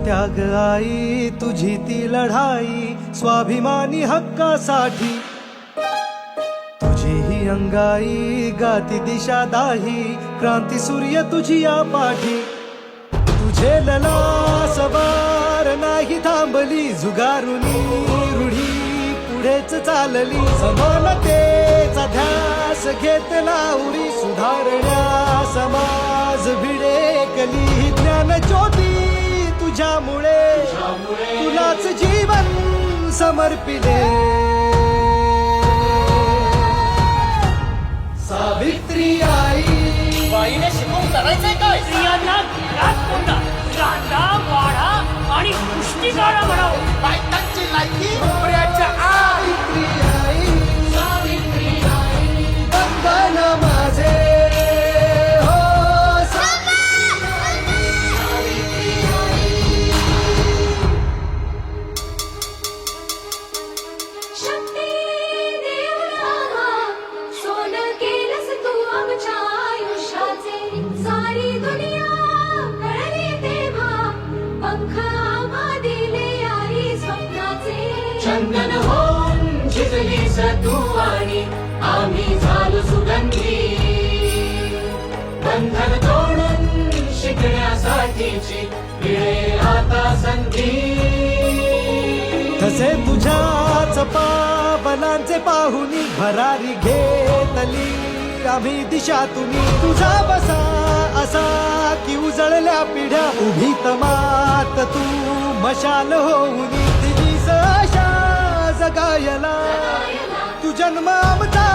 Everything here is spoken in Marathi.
त्याग आई, तुझी ती लढाई स्वाभिमानी हक्कासाठी, तुझी ही अंगाई गाती दिशा दाही, क्रांती सूर्य तुझी या पाठी, तुझे लला सवार नाही थांबली, जुगारुनी रूढी पुढेच चालली, समानतेचा ध्यास घेतला उरी, सुधारण्या समाज भिडेकली, ज्ञान ज्योती तुझ्यामुळे तुलाच जीवन समर्पिले, सावित्री आई. बाईने शिकवून करायचंय काय? स्त्रियांना घरात कोंडा, कांदा वाढा आणि पुष्टिकारा म्हणावं. बायकांची लायकी नोकऱ्याच्या आई. सावित्री आई, वंदन माझे हो शक्ती देवळा, सोनं केलंस तू आमच्या आयुष्याचे, सारी दुनिया कळली तेव्हा, पंख आम्हा दिले आई स्वप्नाचे. चंदन होऊन झिजलीस तू आणि आम्ही झालो सुगंधी, बंधन तोडून शिकण्यासाठीची वेळ आता संधी. तसे तुझ्याच पावलांचे पाहुनी भरारी घेतली आम्ही दिशा तुम्ही, तुझा बसा असा की उजळल्या पिढ्या, उभी तमात तू मशाल होऊन दिलीस आशा जगायला, तू जन्म आमचा